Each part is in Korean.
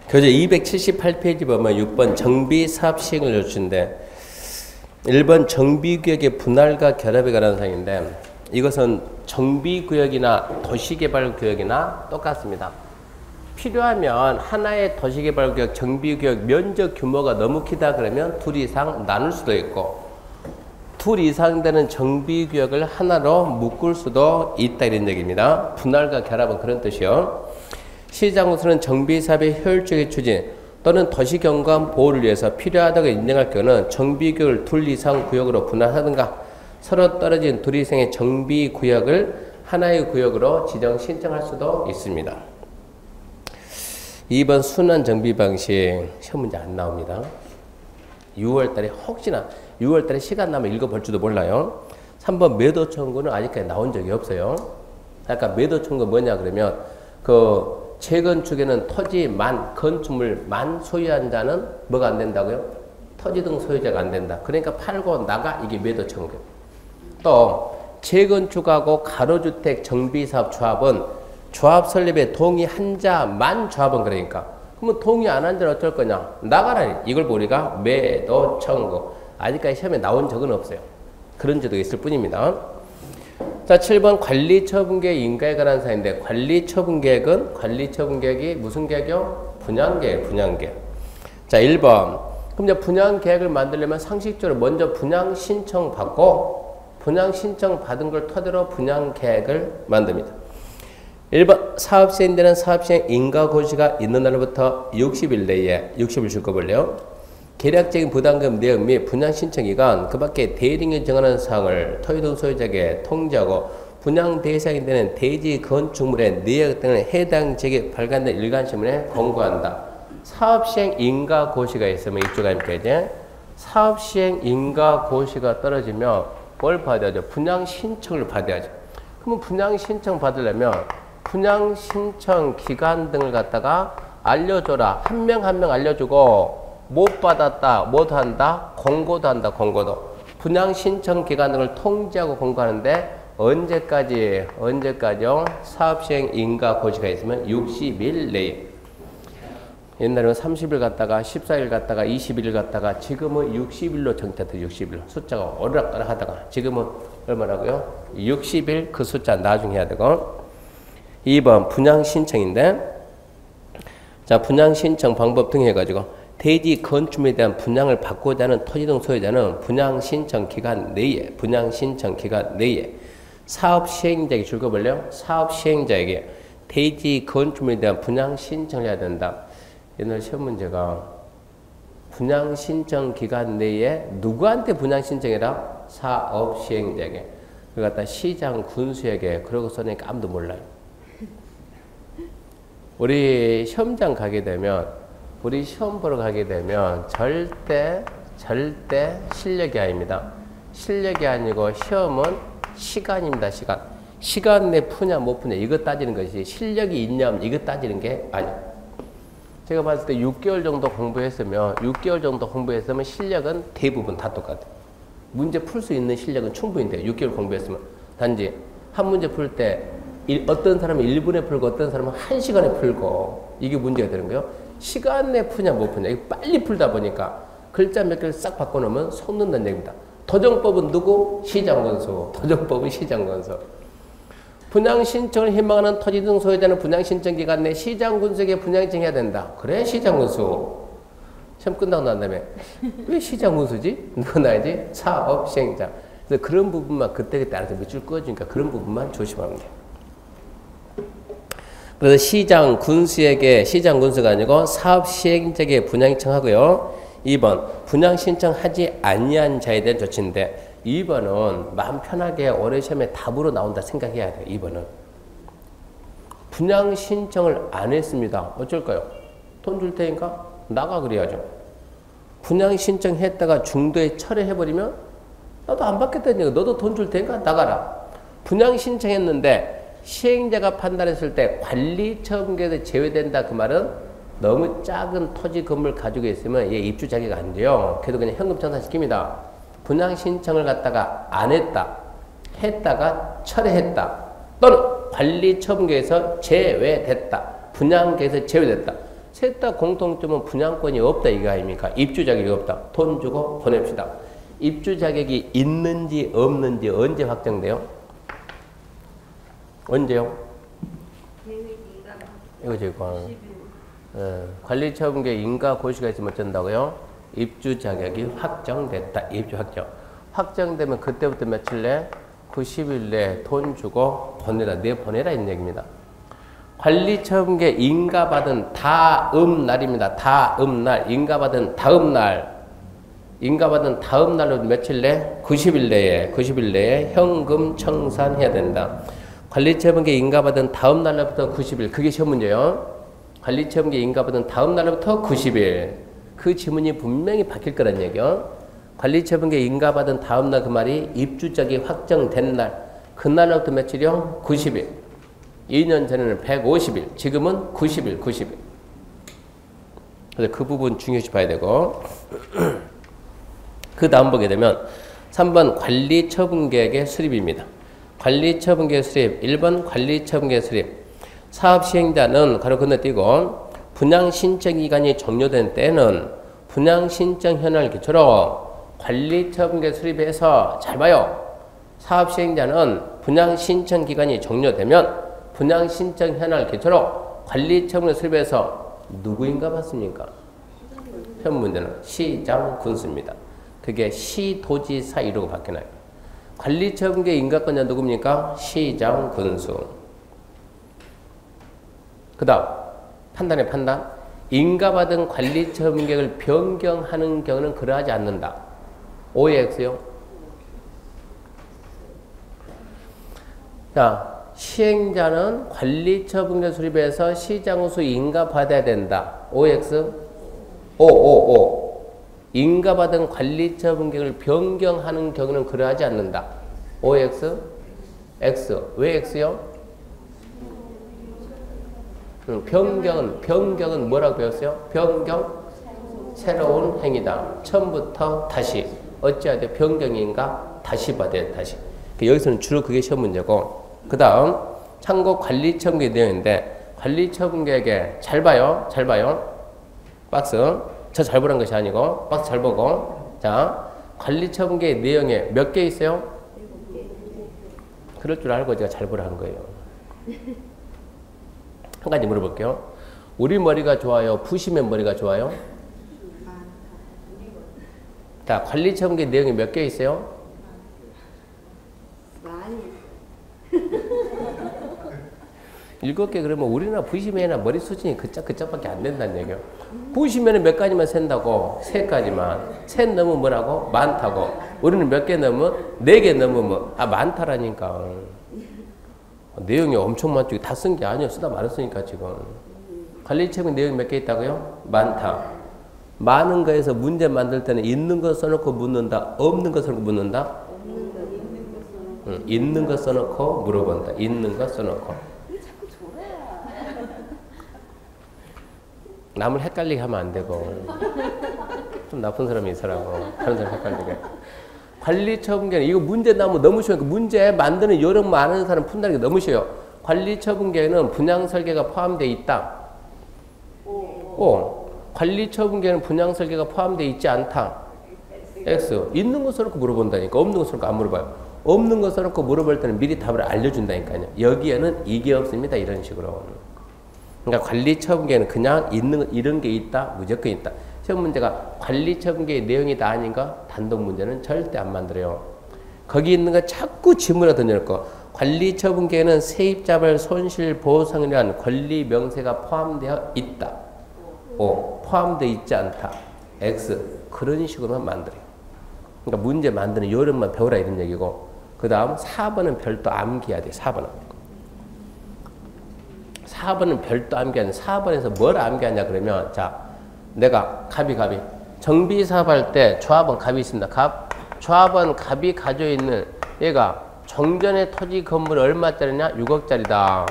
교재 278페이지 보면 6번 정비 사업 시행을 요구인데 1번 정비구역의 분할과 결합에 관한 사항인데 이것은 정비구역이나 도시개발구역이나 똑같습니다. 필요하면 하나의 도시개발구역, 정비구역 면적 규모가 너무 크다 그러면 둘 이상 나눌 수도 있고 둘 이상 되는 정비구역을 하나로 묶을 수도 있다 이런 얘기입니다. 분할과 결합은 그런 뜻이요. 시장으로서는 정비사업의 효율적인 추진 또는 도시경관 보호를 위해서 필요하다고 인정할 경우는 정비구역을 둘 이상 구역으로 분할하든가 서로 떨어진 둘 이상의 정비구역을 하나의 구역으로 지정 신청할 수도 있습니다. 2번 순환 정비 방식 시험 문제 안 나옵니다. 6월달에 혹시나 6월달에 시간 나면 읽어볼지도 몰라요. 3번 매도 청구는 아직까지 나온 적이 없어요. 아까 매도 청구 뭐냐 그러면 그 재건축에는 토지 만, 건축물 만 소유한 자는 뭐가 안 된다고요? 토지 등 소유자가 안 된다. 그러니까 팔고 나가 이게 매도 청구. 또 재건축하고 가로주택 정비사업 조합은 조합 설립에 동의한 자만 조합은 그러니까 그러면 동의 안 한 자는 어쩔 거냐? 나가라. 이걸 우리가 매도 청구. 아직까지 시험에 나온 적은 없어요. 그런 제도가 있을 뿐입니다. 자, 7번 관리처분계획 인가에 관한 사항인데 관리처분계획이 무슨 계획이요? 분양계획, 분양계획. 자, 1번. 그럼 이제 분양계획을 만들려면 상식적으로 먼저 분양 신청 받고 분양 신청 받은 걸 토대로 분양계획을 만듭니다. 1번 사업 시행되는 사업 시행 인가 고시가 있는 날부터 60일 내에 60일 줄 거 볼래요. 계략적인 부담금 내역 및 분양 신청 기간 그 밖에 대리인이 정하는 사항을 토지등 소유자에게 통지하고 분양 대상이 되는 대지 건축물의 내역 등을 해당 지역에 발간된 일간신문에 공고한다. 사업시행 인가 고시가 있으면 이쪽 아닙니까 이제 사업 시행 인가 고시가 떨어지면 뭘 받아야죠? 분양 신청을 받아야죠. 그러면 분양 신청 받으려면 분양 신청 기간 등을 갖다가 알려줘라. 한 명 한 명 알려주고 못 받았다, 못 한다, 공고도 한다, 공고도. 분양 신청 기간 등을 통지하고 공고하는데 언제까지요? 사업 시행 인가 고시가 있으면 60일 내에. 옛날에는 30일 갔다가 14일 갔다가 20일 갔다가 지금은 60일로 정착돼 60일. 숫자가 오르락가락 하다가 지금은 얼마라고요? 60일 그 숫자 나중에 해야 되고. 2번 분양 신청인데 자 분양 신청 방법 등 해가지고 대지 건축물에 대한 분양을 받고자 하는 토지 등 소유자는 분양 신청 기간 내에 사업 시행자에게 줄거볼래요? 사업 시행자에게 대지 건축물에 대한 분양 신청을 해야 된다. 옛날 시험 문제가 분양 신청 기간 내에 누구한테 분양 신청해라? 사업 시행자에게. 그걸 갖다 시장 군수에게 그러고 써니까 아무도 몰라요. 우리 시험장 가게 되면 우리 시험 보러 가게 되면 절대 실력이 아닙니다. 실력이 아니고 시험은 시간입니다. 시간 내 푸냐 못 푸냐 이거 따지는 것이 실력이 있냐 이거 따지는 게 아니에요. 제가 봤을 때 6개월 정도 공부했으면 실력은 대부분 다 똑같아요. 문제 풀 수 있는 실력은 충분히 돼요. 6개월 공부했으면. 단지 한 문제 풀 때 어떤 사람은 1분에 풀고 어떤 사람은 1시간에 풀고 이게 문제가 되는 거예요. 시간 내 푸냐 못 푸냐 이거 빨리 풀다 보니까 글자 몇 개를 싹 바꿔놓으면 속는다는 얘기입니다. 도정법은 누구? 시장군수. 분양 신청을 희망하는 토지 등 소유자는 분양 신청 기간 내 시장군수에게 분양 신청해야 된다. 그래 시장군수. 시험 끝나고 난 다음에 왜 시장군수지? 누가 나야지? 사업 시행자. 그래서 그런 부분만 그때그때 알아서 밑줄 꺼주니까 그런 부분만 조심하면 돼요. 그래서 시장군수가 아니고 사업 시행자에게 분양 신청하고요. 2번 분양 신청하지 아니한 자에 대한 조치인데 2번은 마음 편하게 올해 시험에 답으로 나온다 생각해야 돼요. 2번은 분양 신청을 안 했습니다. 어쩔까요? 돈 줄 테니까 나가 그래야죠. 분양 신청했다가 중도에 철회해버리면 나도 안 받겠다는 얘기야. 너도 돈 줄 테니까 나가라. 분양 신청했는데 시행자가 판단했을 때 관리처분계에서 제외된다 그 말은 너무 작은 토지 건물 가지고 있으면 얘 입주 자격이 안 돼요. 그래도 그냥 현금 청산시킵니다. 분양 신청을 갖다가 안 했다. 했다가 철회했다. 또는 관리처분계에서 제외됐다. 분양계에서 제외됐다. 셋 다 공통점은 분양권이 없다 이거 아닙니까? 입주 자격이 없다. 돈 주고 보냅시다. 입주 자격이 있는지 없는지 언제 확정돼요? 언제요? 이거 지금 관리처분계 인가 고시가 있으면 어쩐다고요? 입주 자격이 확정됐다. 입주 확정. 확정되면 그때부터 며칠 내? 90일 내에 돈 주고 보내라. 내보내라 이런 얘기입니다. 관리처분계 인가받은 다음 날입니다. 다음 날. 인가받은 다음 날. 인가받은 다음 날로 며칠 내? 90일 내에 현금 청산해야 된다. 관리처분계 인가받은 다음 날로부터 90일. 그게 시험 문제요. 관리처분계 인가받은 다음 날로부터 90일. 그 지문이 분명히 바뀔 거란 얘기요. 관리처분계 인가받은 다음 날 그 말이 입주자격이 확정된 날. 그날로부터 며칠이요? 90일. 2년 전에는 150일. 지금은 90일. 그래서 그 부분 중요시 봐야 되고. 그 다음 보게 되면 3번 관리처분계획의 수립입니다. 관리처분계획 수립. 1번 관리처분계획 수립. 사업시행자는 가로 건너뛰고 분양신청기간이 종료된 때는 분양신청 현황을 기초로 관리처분계획 수립해서 잘 봐요. 사업시행자는 분양신청기간이 종료되면 분양신청 현황을 기초로 관리처분계획 수립해서 누구인가 봤습니까? 현 문제는 시장 군수입니다. 그게 시도지사 이루고 바뀌나요? 관리처분계획 인가권자 누굽니까? 시장 군수. 그 다음 판단의 판단. 인가받은 관리처분계획을 변경하는 경우는 그러하지 않는다. OX요. 자, 시행자는 관리처분계획 수립해서 시장우수 인가받아야 된다. OX. O. 인가받은 관리처분계획을 변경하는 경우는 그러하지 않는다. OX. X. 왜 X요? 변경은 뭐라고 배웠어요? 변경? 새로운 행위다. 처음부터 다시. 어찌해야 돼? 변경인가? 다시 받아야 돼. 다시. 여기서는 주로 그게 시험 문제고. 그 다음 참고 관리처분계획 내용인데 관리처분계획에 잘 봐요. 박스. 저 잘 보란 것이 아니고 박스 잘 보고. 자, 관리처분계획 내용에 몇 개 있어요? 그럴 줄 알고 제가 잘 보라는 거예요. 한 가지 물어볼게요. 우리 머리가 좋아요? 부시맨 머리가 좋아요? 자, 관리처분계획 내용이 몇 개 있어요? 많이. 7개 그러면 우리나라 부시맨이나 머리 수준이 그짝밖에 안 된다는 얘기예요. 부시맨은 몇 가지만 센다고? 3가지만. 셋 넘으면 뭐라고? 많다고. 우리는 몇 개 넘으면? 4개 넘으면 많다라니까. 내용이 엄청 많죠. 다 쓴 게 아니에요. 쓰다 말았으니까 지금. 관리처분 내용이 몇 개 있다고요? 많다. 많은 거에서 문제 만들 때는 있는 거 써놓고 묻는다. 없는 거 써놓고 묻는다. 있는 거 써놓고 물어본다. 있는 거 써놓고. 남을 헷갈리게 하면 안 되고. 좀 나쁜 사람이 있으라고. 다른 사람 헷갈리게. 관리처분계획 이거 문제 나오면 너무 쉬워요. 문제 만드는 요령 많은 사람 푼다는 게 너무 쉬워요. 관리처분계획은 분양설계가 포함되어 있다. 관리처분계획은 분양설계가 포함되어 있지 않다. X. 있는 거 써놓고 물어본다니까. 없는 거 써놓고 안 물어봐요. 없는 거 써놓고 물어볼 때는 미리 답을 알려준다니까요. 여기에는 이게 없습니다. 이런 식으로. 그러니까 관리처분계획은 그냥 있는 거, 이런 게 있다. 무조건 있다. 시험 문제가 관리처분계획 내용이 다 아닌가? 단독 문제는 절대 안 만들어요. 거기 있는 거 자꾸 지문에 던져놓을 거. 관리처분계획은 세입자별 손실보상이라는 권리 명세가 포함되어 있다. O. 포함되어 있지 않다. X. 그런 식으로만 만들어요. 그러니까 문제 만드는 요령만 배우라 이런 얘기고. 그 다음 4번은 별도 암기해야 돼. 4번은 별도 암기하는. 4번에서 뭘 암기하냐 그러면 자. 내가 갑이 정비사업할 때 조합원 갑이 있습니다. 조합원 갑이 가지고 있는 얘가 정전의 토지 건물 얼마짜리냐? 6억짜리다.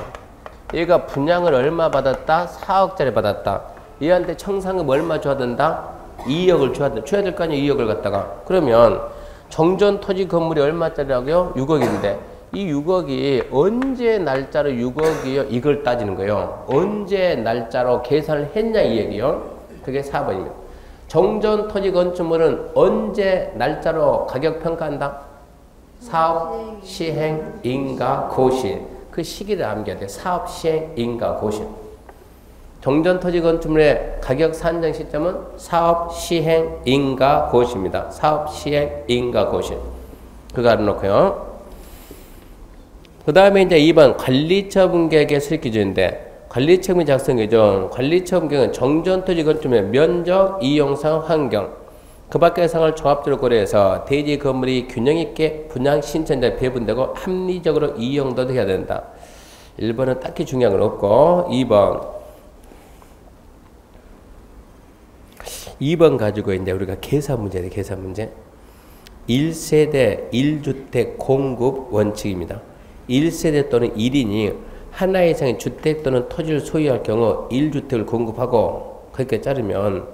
얘가 분양을 얼마 받았다? 4억짜리 받았다. 얘한테 청산금 얼마 줘야 된다? 2억을 줘야 될 거 아니에요? 2억을 갖다가. 그러면 정전 토지 건물이 얼마짜리라고요? 6억인데 이 6억이 언제 날짜로 6억이요? 이걸 따지는 거예요. 언제 날짜로 계산을 했냐 이 얘기요. 그게 4번입니다. 정전 토지 건축물은 언제 날짜로 가격 평가한다? 사업 시행 인가 고시. 그 시기를 암기해야 돼. 사업 시행 인가 고시. 정전 토지 건축물의 가격 산정 시점은 사업 시행 인가 고시입니다. 사업 시행 인가 고시. 그거 알아놓고요. 그 다음에 이제 2번 관리처분 계획의 수립 기준인데, 관리처분 작성 기준. 관리처분 계획은 정전토지 건축물의 면적, 이용상, 환경, 그 밖의 상을 종합적으로 고려해서 대지 건물이 균형 있게 분양 신청자에 배분되고 합리적으로 이용도 해야 된다. 1번은 딱히 중요한 건 없고, 2번 가지고 이제 우리가 계산 문제네, 계산 문제. 1세대 1주택 공급 원칙입니다. 1세대 또는 1인이 하나 이상의 주택 또는 토지를 소유할 경우 1주택을 공급하고, 그렇게 자르면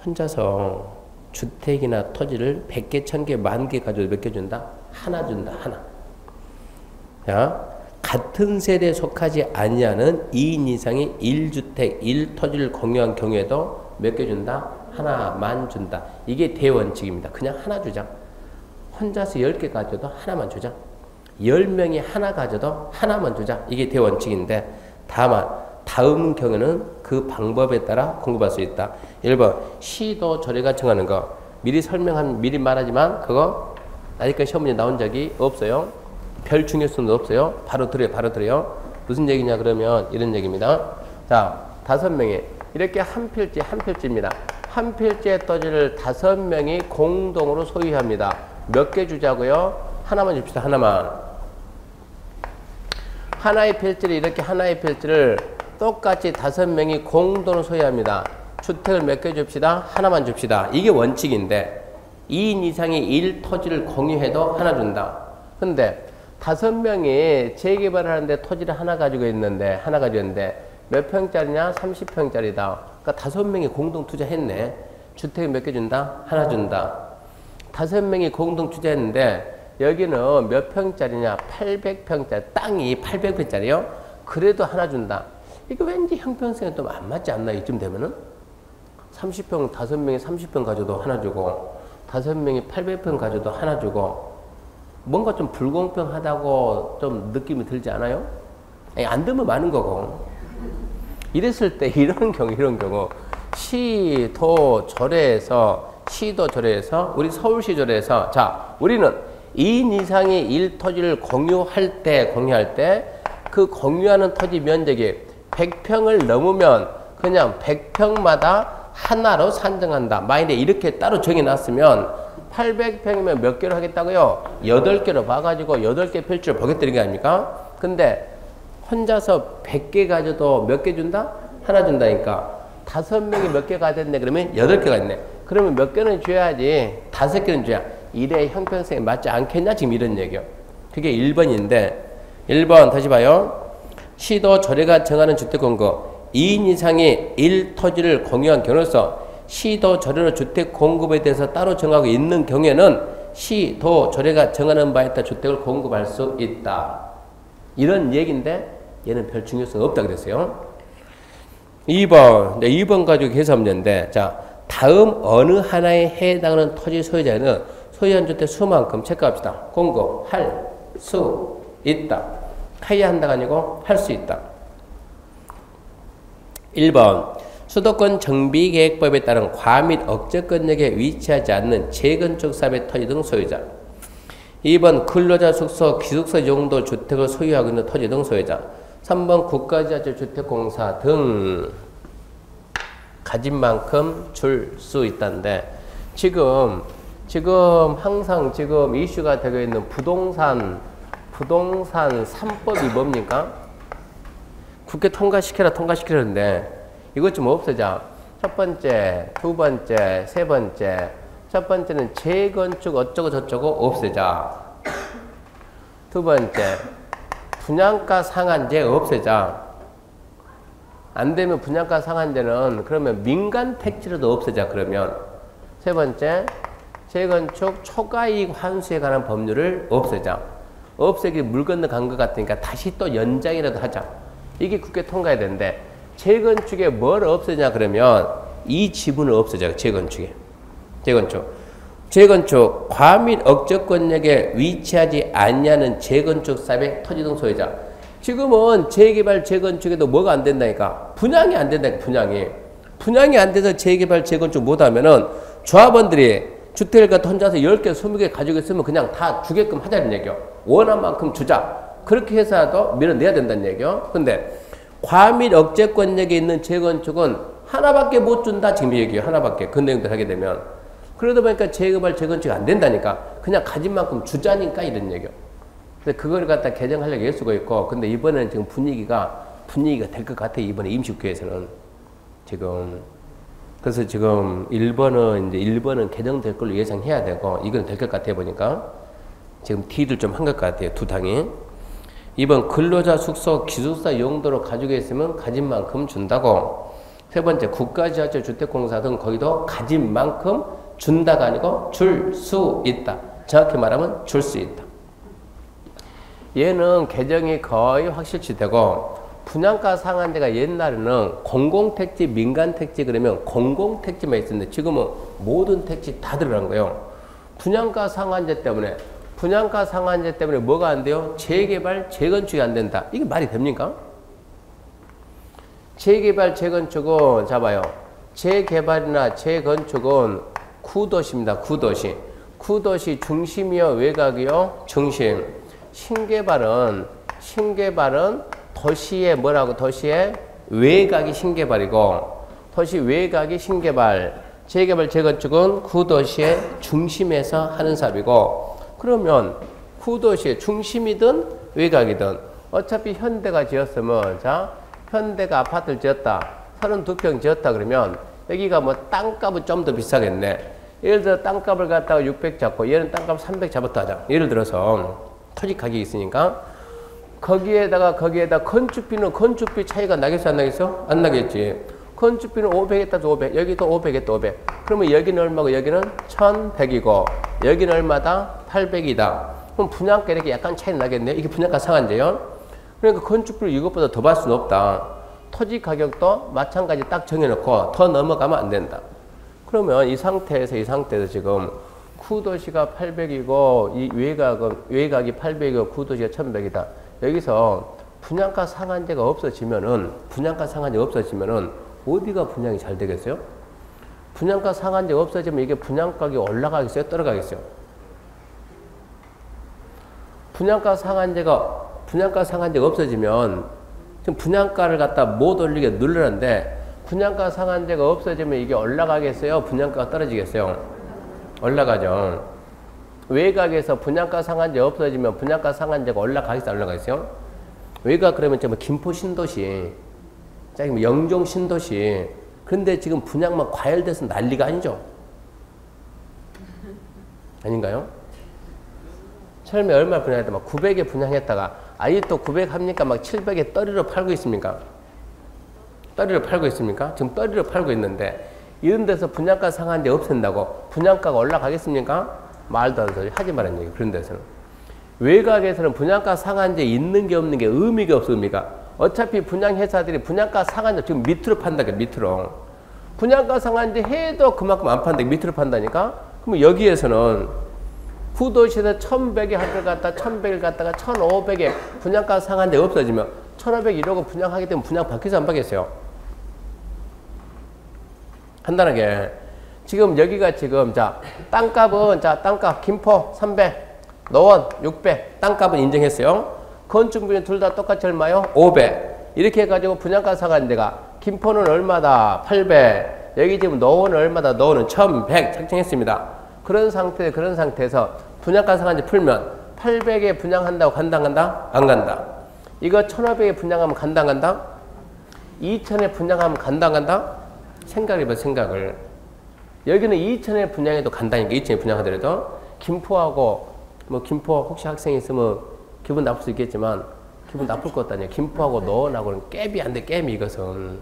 혼자서 주택이나 토지를 100개, 1000개, 10,000개 가지고 몇 개 준다? 하나 준다, 하나. 자, 같은 세대에 속하지 아니하는 2인 이상이 1주택, 1토지를 공유한 경우에도 몇 개 준다? 하나만 준다. 이게 대원칙입니다. 그냥 하나 주자. 혼자서 10개 가져도 하나만 주자. 10명이 하나 가져도 하나만 주자. 이게 대원칙인데, 다만 다음 경우는 그 방법에 따라 공급할 수 있다. 1번 시도 조례가 정하는 거. 미리 말하지만 그거 아직까지 시험 문제 나온 적이 없어요. 별 중요성도 없어요. 바로 들어요. 무슨 얘기냐 그러면 이런 얘기입니다. 자, 5명이 이렇게 한 필지입니다. 한 필지의 토지를 5명이 공동으로 소유합니다. 몇 개 주자고요? 하나만 줍시다. 하나만. 하나의 필지를 똑같이 5명이 공동으로 소유합니다. 주택을 몇 개 줍시다. 하나만 줍시다. 이게 원칙인데 2인 이상이 1토지를 공유해도 하나 준다. 근데 5명이 재개발을 하는데 토지를 하나 가지고 있는데 몇 평짜리냐? 30평짜리다. 그러니까 5명이 공동 투자했네. 주택을 몇 개 준다? 하나 준다. 5명이 공동 투자했는데 여기는 몇 평짜리냐? 800평짜리. 땅이 800평짜리요? 그래도 하나 준다. 이거 왠지 형평성에 좀 안 맞지 않나? 이쯤 되면은? 30평, 5명이 30평 가져도 하나 주고, 5명이 800평 가져도 하나 주고, 뭔가 좀 불공평하다고 좀 느낌이 들지 않아요? 아니, 안 들면 많은 거고. 이랬을 때 이런 경우 시도 조례에서 우리 서울시 조례에서 자, 우리는 2인 이상이 1토지를 공유할 때 그 공유하는 토지 면적이 100평을 넘으면 그냥 100평마다 하나로 산정한다. 만약에 이렇게 따로 정해놨으면 800평이면 몇 개로 하겠다고요? 8개로 봐가지고 8개 필지를 보겠다는 게 아닙니까? 근데 혼자서 100개 가져도 몇 개 준다? 하나 준다니까. 5명이 몇 개 가졌네 그러면 8개가 있네. 그러면 몇 개는 줘야지 5개는 줘야 이래 형평성에 맞지 않겠냐? 지금 이런 얘기요. 그게 1번인데 1번 다시 봐요. 시도 조례가 정하는 주택공급 2인 이상이 1토지를 공유한 경우로서 시도 조례로 주택 공급에 대해서 따로 정하고 있는 경우에는 시도 조례가 정하는 바에 따라 주택을 공급할 수 있다. 이런 얘기인데 얘는 별 중요성 없다 그랬어요. 2번 가지고 계산 문제인데, 자, 다음 어느 하나에 해당하는 토지 소유자는 소유한 주택 수만큼 체크합시다. 공급할 수 있다. 해야 한다가 아니고 할 수 있다. 1번 수도권 정비계획법에 따른 과 및 억제권역에 위치하지 않는 재건축 사업의 토지 등 소유자. 2번 근로자 숙소, 기숙사 용도 주택을 소유하고 있는 토지 등 소유자. 3번 국가지하철주택공사 등 가진 만큼 줄 수 있다는데, 지금 항상 이슈가 되고 있는 부동산 3법이 뭡니까? 국회 통과시키라는데 이것 좀 없애자. 첫 번째, 두 번째, 세 번째. 첫 번째는 재건축 어쩌고 저쩌고 없애자. 두 번째, 분양가 상한제 없애자. 안 되면 분양가 상한제는 그러면 민간 택지로도 없애자. 그러면 세 번째, 재건축 초과이익 환수에 관한 법률을 없애자. 없애기 물 건너 간 것 같으니까 다시 또 연장이라도 하자. 이게 국회 통과해야 되는데 재건축에 뭘 없애냐 그러면 이 지분을 없애자. 재건축 과밀 억저권역에 위치하지 않냐는 재건축 사업의 토지 등 소유자. 지금은 재개발 재건축에도 뭐가 안 된다니까? 분양이 안 된다니까. 분양이 안 돼서 재개발 재건축 못하면은 조합원들이 주택을 갖다 혼자서 10개 20개 가지고 있으면 그냥 다 주게끔 하자는 얘기요. 원한 만큼 주자. 그렇게 해서라도 밀어내야 된다는 얘기요. 근데 과밀 억제권역에 있는 재건축은 하나밖에 못 준다 지금 얘기예요. 하나밖에. 그 내용들 하게 되면. 그러다 보니까 재개발 재건축이 안 된다니까. 그냥 가진 만큼 주자니까 이런 얘기요. 근데 그걸 갖다 개정하려고 애쓰고 있고, 근데 이번에는 지금 분위기가 될 것 같아. 이번에 임시국회에서는 지금. 그래서 지금 1번은 개정될 걸로 예상해야 되고, 이건 될 것 같아 보니까 지금 딜을 좀 한 것 같아요. 두 당이. 2번 근로자 숙소 기숙사 용도로 가지고 있으면 가진 만큼 준다고. 세 번째 국가지하철 주택공사 등 거기도 가진 만큼 준다가 아니고 줄 수 있다. 정확히 말하면 줄 수 있다. 얘는 개정이 거의 확실시 되고, 분양가 상한제가 옛날에는 공공택지, 민간택지 그러면 공공택지만 있었는데 지금은 모든 택지 다 들어간 거예요. 분양가 상한제 때문에 뭐가 안 돼요? 재개발, 재건축이 안 된다. 이게 말이 됩니까? 재개발, 재건축은 잡아요. 재개발이나 재건축은 구도시입니다. 구도시 중심이요, 외곽이요, 중심. 신개발은 도시의 외곽이 신개발이고, 도시 외곽이 신개발. 재개발, 재건축은 구도시의 중심에서 하는 사업이고, 그러면 구도시의 중심이든 외곽이든 어차피 현대가 지었으면, 자, 현대가 아파트를 지었다. 32평 지었다 그러면 여기가 뭐 땅값은 좀 더 비싸겠네. 예를 들어 땅값을 갖다가 600 잡고 얘는 땅값 300 잡았다 하자. 예를 들어서 토지 가격이 있으니까 거기에다 건축비 차이가 나겠어 안 나겠어? 안 나겠지. 건축비는 500에다 500, 여기도 500에다 500. 그러면 여기는 얼마고 여기는 1100이고 여기는 얼마다? 800이다. 그럼 분양가 이렇게 약간 차이 나겠네. 이게 분양가 상한제요. 그러니까 건축비를 이것보다 더 받을 수는 없다. 토지 가격도 마찬가지 딱 정해놓고 더 넘어가면 안 된다. 그러면 이 상태에서 지금 구도시가 800이고 이 외곽이 800이고 구도시가 1100이다. 여기서 분양가 상한제가 없어지면은 어디가 분양이 잘 되겠어요? 분양가 상한제가 없어지면 이게 분양가격이 올라가겠어요? 떨어가겠어요? 분양가 상한제가 없어지면 지금 분양가를 갖다 못 올리게 누르는데 분양가 상한제가 없어지면 이게 올라가겠어요? 분양가가 떨어지겠어요? 올라가죠. 외곽에서 분양가 상한제 없어지면 분양가 상한제가 올라가겠어요? 안 올라가겠어요? 외곽 그러면 좀 김포 신도시, 영종 신도시. 근데 지금 분양만 과열돼서 난리가 아니죠? 아닌가요? 처음에 얼마 분양했다? 막 900에 분양했다가 아직도 900 합니까? 막 700에 떨이로 팔고 있습니까? 지금 떨이로 팔고 있는데 이런 데서 분양가 상한제 없앤다고 분양가가 올라가겠습니까? 말도 안 되는 소리 하지 말라는 얘기. 그런 데서는. 외곽에서는 분양가 상한제 있는 게 없는 게 의미가 없습니까? 어차피 분양회사들이 분양가 상한제 지금 밑으로 판다니까, 밑으로. 분양가 상한제 해도 그만큼 안 판다, 밑으로 판다니까? 그럼 여기에서는 구도시에서 1100에 할 걸 갖다 1100을 갖다가 1500에 분양가 상한제 없어지면 1500 이러고 분양하게 되면 분양 받겠어요? 안 받겠어요? 간단하게. 지금 여기가 지금, 자, 땅값, 김포 300, 노원 600, 땅값은 인정했어요. 건축비는 둘 다 똑같이 얼마요? 500. 이렇게 해가지고 분양가 상한제가, 김포는 얼마다? 800. 여기 지금 노원은 얼마다? 노원은 1100 책정했습니다. 그런 상태에서 분양가 상한제 풀면 800에 분양한다고 간다? 안 간다. 이거 1500에 분양하면 간다, 안 간다? 2000에 분양하면 간다, 안 간다? 생각해봐, 생각을. 여기는 2000에 분양해도 간다니까, 2000에 분양하더라도. 김포하고, 김포 혹시 학생이 있으면 기분 나쁠 수 있겠지만, 기분 나쁠 것 같다니. 김포하고 노원하고는 갭이 안 돼, 갭이 이것은.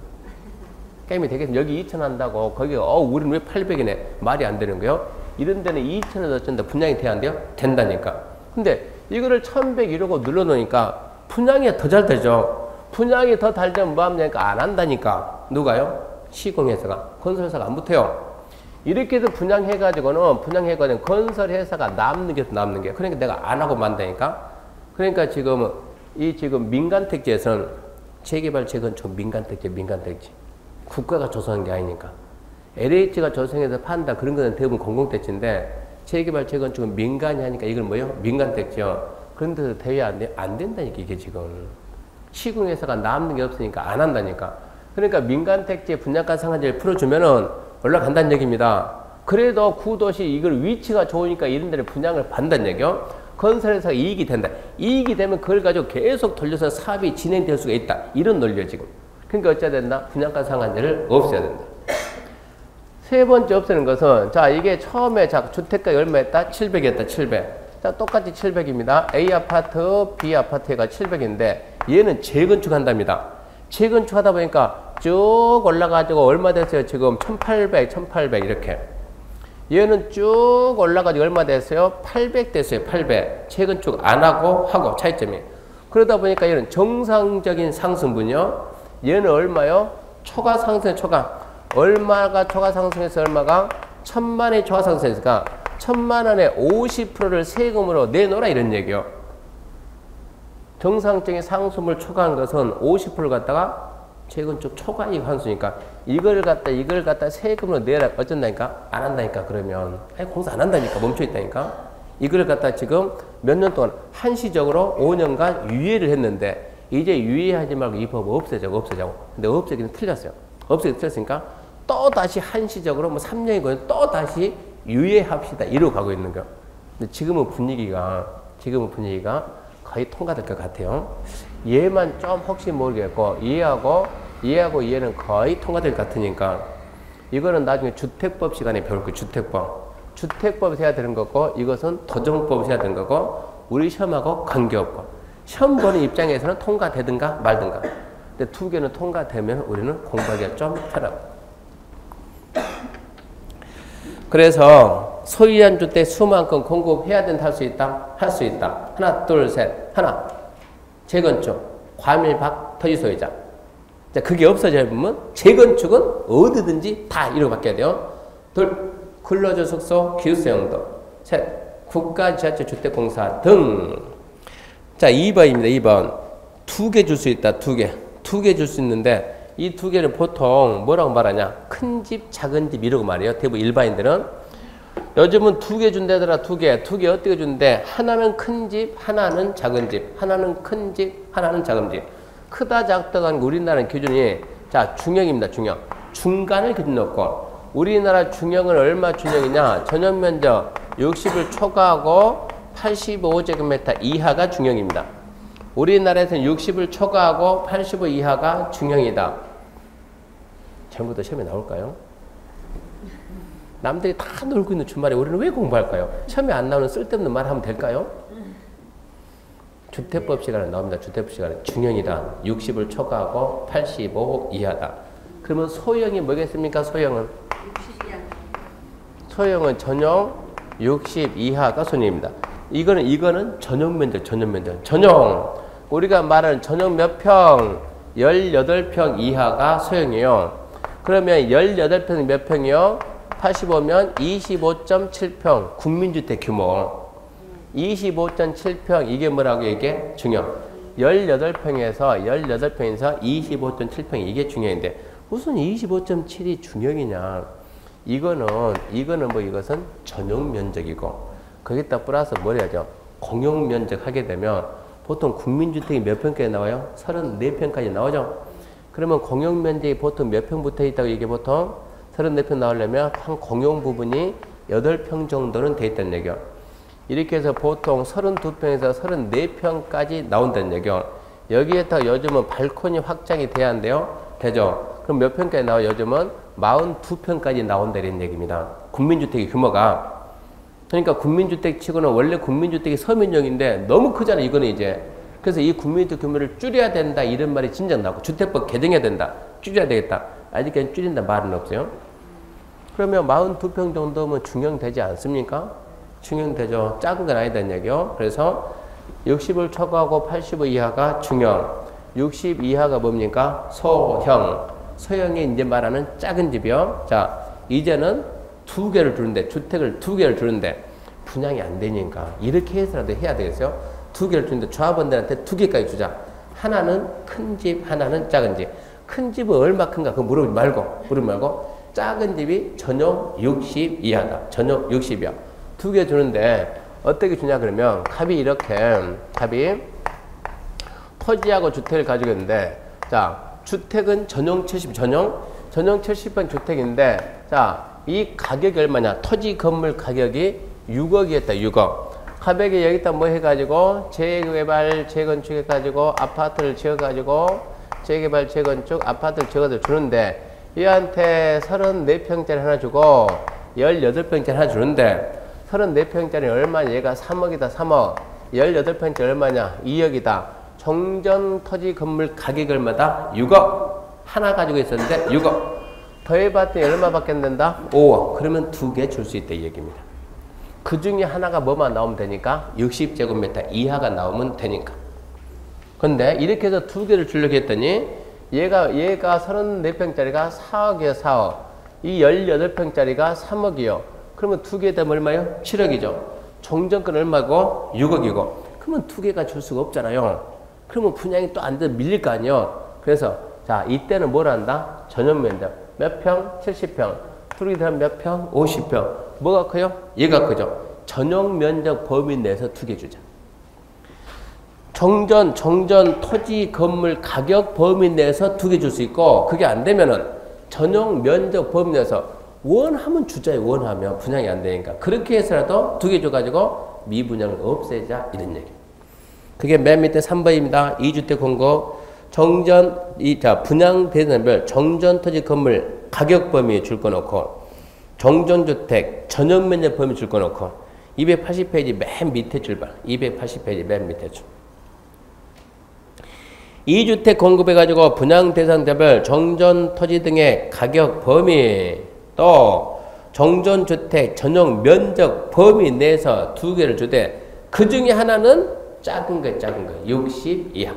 갭이 되겠으면 여기 2000 한다고, 거기가, 우리는 왜 800이네? 말이 안 되는 거요? 이런 데는 2000에서 어쩐다 분양이 돼야 안 돼요? 된다니까. 근데 이거를 1100 이러고 눌러놓으니까 분양이 더 잘 되죠. 분양이 더 잘 되면 뭐 하냐니까 안 한다니까. 누가요? 시공회사가. 건설회사가 안 붙어요. 이렇게 해서 분양해가지고는 건설회사가 남는 게 남는 게. 그러니까 내가 안 하고 만다니까. 그러니까 지금 민간택지에서는 재개발, 재건축, 민간택지. 국가가 조성한 게 아니니까. LH가 조성해서 판다. 그런 거는 대부분 공공택지인데 재개발, 재건축은 민간이 하니까 이걸 뭐요? 민간택지요. 그런 데서 대외 안 된다니까, 이게 지금. 시공회사가 남는 게 없으니까 안 한다니까. 그러니까 민간택지 분양가 상한제를 풀어주면은 올라간다는 얘기입니다. 그래도 구도시 이걸 위치가 좋으니까 이런 데를 분양을 받는다는 얘기요. 건설회사가 이익이 된다. 이익이 되면 그걸 가지고 계속 돌려서 사업이 진행될 수가 있다. 이런 논리요, 지금. 그러니까 어찌해야 된다? 분양가 상한제를 없애야 된다. 세 번째 없애는 것은, 자, 이게 처음에, 자, 주택가가 얼마였다? 700이었다, 700. 자, 똑같이 700입니다. A 아파트, B 아파트가 700인데, 얘는 재건축한답니다. 재건축하다 보니까 쭉 올라가지고 얼마 됐어요? 지금 1800 이렇게. 얘는 쭉 올라가지고 얼마 됐어요? 800 됐어요. 800. 재건축 안 하고 차이점이. 그러다 보니까 얘는 정상적인 상승분이요. 얘는 얼마요? 초과 상승, 얼마가 초과 상승해서 얼마가? 1000만원이 초과 상승했으니까 1000만원에 50%를 세금으로 내놓으라 이런 얘기요. 정상적인 상승을 초과한 것은 50%를 갖다가 재건축 초과이익 환수니까 이걸 갖다 세금으로 내라. 어쩐다니까? 안 한다니까. 그러면 공사 안 한다니까. 멈춰 있다니까. 이걸 갖다 지금 몇 년 동안 한시적으로 5년간 유예를 했는데 이제 유예하지 말고 이 법 없애자고. 근데 없애기는 틀렸어요. 없애기 틀렸으니까 또 다시 한시적으로 뭐 3년이고 또 다시 유예합시다. 이러고 가고 있는 거예요. 근데 지금은 분위기가 거의 통과될 것 같아요. 얘만 좀 혹시 모르겠고 얘하고 얘는 거의 통과될 것 같으니까 이거는 나중에 주택법 시간에 배울 거예요. 주택법에서 해야 되는 거고 이것은 도정법에서 해야 되는 거고 우리 시험하고 관계없고 시험 보는 입장에서는 통과되든가 말든가. 근데 두 개는 통과되면 우리는 공부하기가 좀 편하고. 그래서 소유한 주택 수만큼 공급해야 된다 할 수 있다? 할 수 있다. 하나, 둘, 셋. 하나, 재건축, 과밀박, 토지소유자. 자, 그게 없어지면 재건축은 어디든지 다 이렇게 바뀌어야 돼요. 둘, 근로자 숙소, 기숙사용도. 셋, 국가지하철 주택공사 등. 자, 2번입니다. 2번. 2개 줄 수 있다. 2개 줄 수 있는데 이 2개를 보통 뭐라고 말하냐? 큰 집, 작은 집 이러고 말해요. 대부분 일반인들은. 요즘은 2개 준다더라. 2개 어떻게 준대? 하나는 큰 집, 하나는 작은 집. 하나는 큰 집, 하나는 작은 집. 크다 작다가 우리나라는 기준이 자 중형입니다. 중형. 중간을 기준 놓고 우리나라 중형은 얼마 중형이냐? 전용 면적 60을 초과하고 85제곱미터 이하가 중형입니다. 우리나라에서는 60을 초과하고 85 이하가 중형이다. 전부 시험에 나올까요? 남들이 다 놀고 있는 주말에 우리는 왜 공부할까요? 시험에 안 나오는 쓸데없는 말 하면 될까요? 주택법 시간에 나옵니다. 주택법 시간에 중형이다. 60을 초과하고 85 이하다. 그러면 소형이 뭐겠습니까? 소형은 전용 60 이하가 소형입니다. 이거는 전용 면적. 전용. 우리가 말하는 전용 몇 평? 18평 이하가 소형이에요. 그러면 18평이 몇 평이요? 85면 25.7평 국민주택 규모. 25.7평 이게 뭐라고 이게 중형. 18평에서 25.7평 이게 중형인데 무슨 25.7이 중형이냐. 이거는 이것은 전용 면적이고 거기다 플러스 뭘 해야죠? 공용 면적 하게 되면 보통 국민주택이 몇 평까지 나와요? 34평까지 나오죠? 그러면 공용 면적이 보통 몇 평 붙어 있다고 이게 보통 34평 나오려면 한 공용 부분이 8평 정도는 돼 있다는 얘기요. 이렇게 해서 보통 32평에서 34평까지 나온다는 얘기요. 여기에다가 요즘은 발코니 확장이 돼야 한대요. 되죠? 그럼 몇 평까지 나와요? 요즘은 42평까지 나온다는 얘기입니다. 국민주택의 규모가. 그러니까 국민주택 치고는 원래 국민주택이 서민용인데 너무 크잖아요. 이거는 이제. 그래서 이 국민주택 규모를 줄여야 된다. 이런 말이 진작 나오고 주택법 개정해야 된다. 줄여야 되겠다. 아직까지 줄인다 말은 없어요. 그러면 42평 정도면 중형되지 않습니까? 중형되죠. 작은 건 아니다는 얘기요. 그래서 60을 초과하고 80 이하가 중형, 60 이하가 뭡니까? 소형. 소형이 이제 말하는 작은 집이요. 자, 이제는 두 개를 주는데, 주택을 두 개를 주는데, 분양이 안 되니까, 이렇게 해서라도 해야 되겠어요? 두 개를 주는데, 조합원들한테 두 개까지 주자. 하나는 큰 집, 하나는 작은 집. 큰 집은 얼마 큰가? 그거 물어보지 말고, 작은 집이 전용 60 이하다. 전용 60이야. 두 개 주는데, 어떻게 주냐, 그러면, 갑이 토지하고 주택을 가지고 있는데, 자, 주택은 전용 70, 전용 70평 주택인데, 자, 이 가격이 얼마냐? 토지 건물 가격이 6억이었다, 6억. 갑에게 여기다 뭐 해가지고, 재개발, 재건축해가지고, 아파트를 지어가지고, 재개발, 재건축, 아파트를 지어가지고 주는데, 얘한테 34평짜리 하나 주고, 18평짜리 하나 주는데, 34평짜리 얼마냐? 얘가 3억이다, 3억. 18평짜리 얼마냐? 2억이다. 종전 토지 건물 가격이 얼마다? 6억. 하나 가지고 있었는데 6억. 더해봤더니 얼마밖에 안 된다? 5억. 그러면 두 개 줄 수 있다 이 얘기입니다. 그 중에 하나가 뭐만 나오면 되니까? 60제곱미터 이하가 나오면 되니까. 근데 이렇게 해서 두 개를 주려고 했더니 얘가 34평짜리가 4억이에요, 4억. 이 18평짜리가 3억이요. 그러면 두 개 되면 얼마요? 7억이죠. 종전권 얼마고? 6억이고. 그러면 두 개가 줄 수가 없잖아요. 그러면 분양이 또 안 돼 밀릴 거 아니에요. 그래서 자, 이때는 뭘 한다? 전용 면적. 몇 평? 70평. 둘이 더하면 몇 평? 50평. 뭐가 커요? 얘가 크죠. 전용 면적 범위 내에서 두 개 주자. 종전 토지 건물 가격 범위 내에서 두 개 줄 수 있고, 그게 안 되면은 전용 면적 범위 내에서 원하면 주자요. 원하면 분양이 안 되니까. 그렇게 해서라도 두 개 줘가지고 미분양을 없애자 이런 얘기. 그게 맨 밑에 3번입니다. 2주택 공고 분양 대상별 정전토지 건물 가격 범위 줄 거 놓고, 정전주택 전용 면적 범위 줄 거 놓고, 280페이지 맨 밑에 줄 봐. 280페이지 맨 밑에 줄. 2주택 공급해가지고 분양 대상자별 정전토지 등의 가격 범위, 또 정전주택 전용 면적 범위 내에서 두 개를 주되, 그 중에 하나는 작은 거 60 이하.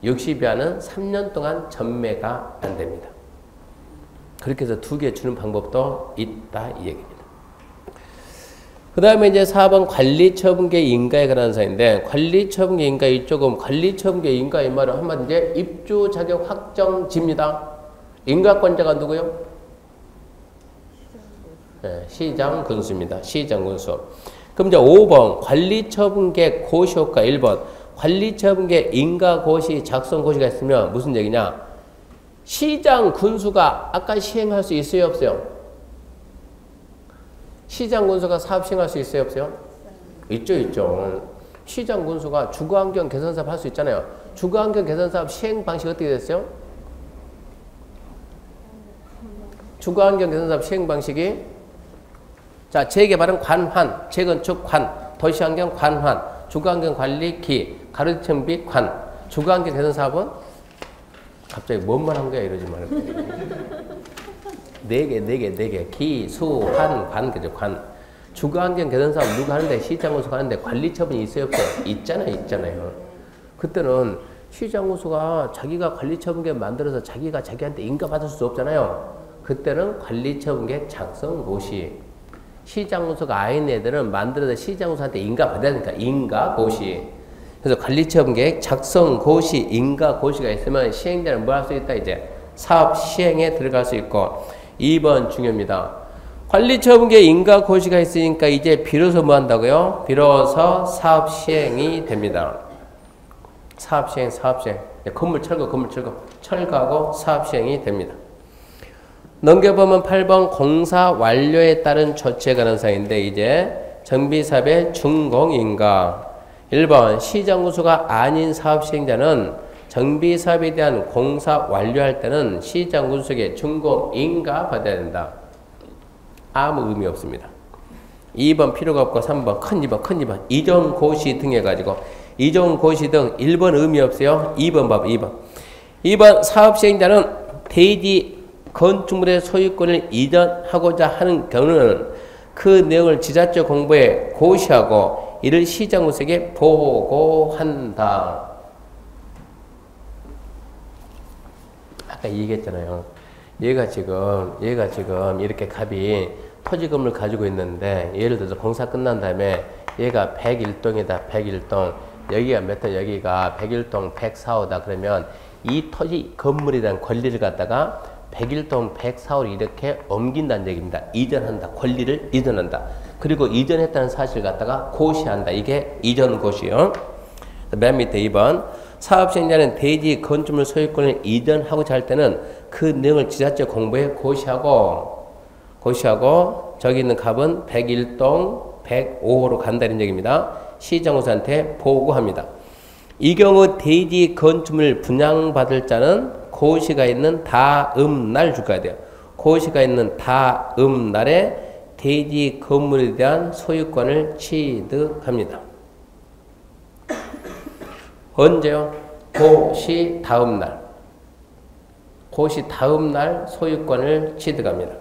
60 이하는 3년 동안 전매가 안 됩니다. 그렇게 해서 두 개 주는 방법도 있다 이 얘기입니다. 그 다음에 이제 4번 관리처분계 인가에 관한 사인데, 관리처분계 인가 이쪽은 관리처분계 인가 이 말은 한마디로 이제 입주 자격 확정지입니다. 인가권자가 누구요? 네, 시장 군수입니다. 시장 군수. 그럼 이제 5번 관리처분계 고시효과 1번 관리처분계 인가고시 작성고시가 있으면 무슨 얘기냐? 시장 군수가 아까 시행할 수 있어요 없어요? 시장 군수가 사업 시행할 수 있어요 없어요? 있죠. 시장 군수가 주거환경 개선사업 할 수 있잖아요. 주거환경 개선사업 시행 방식 어떻게 됐어요? 주거환경 개선사업 시행 방식이, 자, 재개발은 관환, 재건축 관, 도시환경 관환, 주거환경 관리 기, 가로지천비 관, 주거환경 개선 사업은 갑자기 뭔 말 한 거야 이러지 말고. 네 개. 기, 수, 환, 관, 그죠? 관. 주거환경 개선 사업 누가 하는데? 시장군수가 하는데 관리처분이 있어요 없어요? 있잖아요. 그때는 시장군수가 자기가 관리처분계 만들어서 자기가 자기한테 인가 받을 수 없잖아요. 그때는 관리처분계 작성고시. 시장군수가 아닌 애들은 만들어서 시장군수한테 인가 받아야 되니까 인가고시. 그래서 관리처분계획 작성고시, 인가고시가 있으면 시행자는 뭐 할 수 있다? 이제 사업 시행에 들어갈 수 있고. 2번 중요합니다. 관리처분계획 인가고시가 있으니까 이제 비로소 뭐 한다고요? 비로소 사업 시행이 됩니다. 사업 시행. 건물 철거하고 사업 시행이 됩니다. 넘겨보면 8번 공사 완료에 따른 조치에 관한 사항인데, 이제 정비사업의 준공인가. 1번 시장군수가 아닌 사업 시행자는 정비사업에 대한 공사 완료할 때는 시장군수에게 준공인가 받아야 된다. 아무 의미 없습니다. 2번 필요가 없고 3번 큰 2번 이전고시 등 해가지고 이전고시 등 1번 의미 없어요. 2번 봐봐. 2번 사업 시행자는 대지 건축물의 소유권을 이전하고자 하는 경우는 그 내용을 지자체 공부에 고시하고 이를 시정구색에 보고한다. 아까 얘기했잖아요. 얘가 지금 이렇게 갑이 토지 건물 가지고 있는데, 예를 들어서 공사 끝난 다음에 얘가 101동이다. 101동. 여기가 몇 동, 여기가 101동 104호다. 그러면 이 토지 건물에 대한 권리를 갖다가 101동 104호를 이렇게 옮긴다는 얘기입니다. 이전한다. 권리를 이전한다. 그리고 이전했다는 사실을 갖다가 고시한다. 이게 이전 고시요. 맨 밑에 2번. 사업시행자는 대지 건축물 소유권을 이전하고자 할 때는 그 내용을 지자체 공부에 고시하고 저기 있는 갑은 101동 105호로 간다는 얘기입니다. 시정구사한테 보고합니다. 이 경우 대지 건축물 분양받을 자는 고시가 있는 다음 날 줄까야 돼요. 고시가 있는 다음 날에 대지 건물에 대한 소유권을 취득합니다. 언제요? 고시 다음 날. 고시 다음 날 소유권을 취득합니다.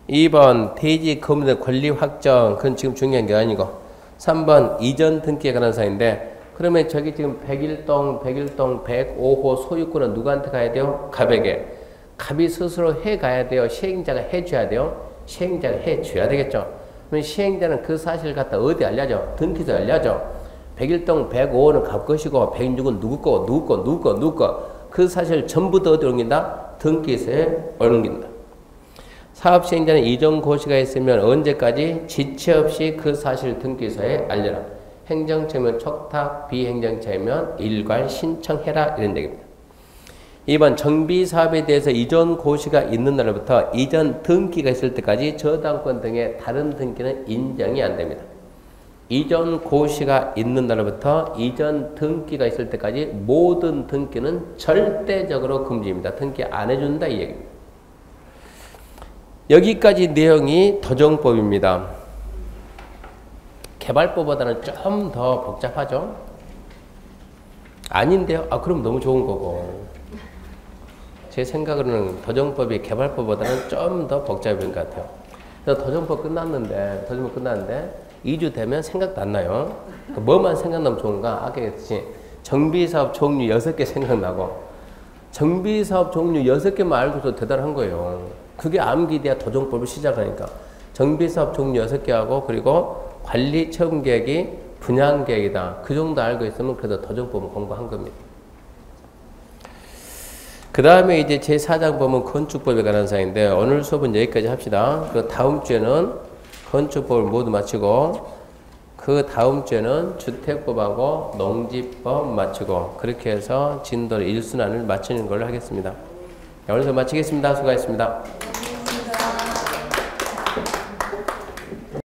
2번 대지 건물의 권리 확정. 그건 지금 중요한 게 아니고. 3번 이전 등기에 관한 사항인데, 그러면 저기 지금 101동 105호 소유권은 누구한테 가야 돼요? 갑에게. 갑이 스스로 해 가야 돼요? 시행자가 해줘야 돼요? 시행자가 해줘야 되겠죠. 그러면 시행자는 그 사실을 갖다 어디 알려줘? 등기소에 알려줘. 101동 105호는 갑 것이고 106은 누구 거. 그 사실 전부 다 어디 옮긴다? 등기소에 옮긴다. 사업 시행자는 이전 고시가 있으면 언제까지? 지체 없이 그 사실 등기소에 알려라. 행정처면 촉탁, 비행정처면 일괄 신청해라. 이런 얘기입니다. 2번 정비사업에 대해서 이전 고시가 있는 날부터 이전 등기가 있을 때까지 저당권 등의 다른 등기는 인정이 안 됩니다. 이전 고시가 있는 날부터 이전 등기가 있을 때까지 모든 등기는 절대적으로 금지입니다. 등기 안 해준다 이 얘기입니다. 여기까지 내용이 도정법입니다. 개발법보다는 좀 더 복잡하죠? 아닌데요? 그럼 너무 좋은 거고. 제 생각으로는 도정법이 개발법보다는 좀 더 복잡한 것 같아요. 그래서 도정법 끝났는데 2주 되면 생각도 안 나요. 뭐만 생각나면 좋은가? 아까 했듯이 정비사업 종류 6개 생각나고, 정비사업 종류 6개만 알고도 대단한 거예요. 그게 암기돼야 도정법을 시작하니까. 정비사업 종류 6개 하고, 그리고 관리 체험계획이 분양계획이다. 그 정도 알고 있으면 그래도 도정법을 공부한 겁니다. 그 다음에 이제 제4장 보면 건축법에 관한 사항인데, 오늘 수업은 여기까지 합시다. 그 다음 주에는 건축법을 모두 마치고, 그 다음 주에는 주택법하고 농지법 마치고, 그렇게 해서 진도 1순환을 마치는 걸로 하겠습니다. 오늘 수업 마치겠습니다. 수고하셨습니다.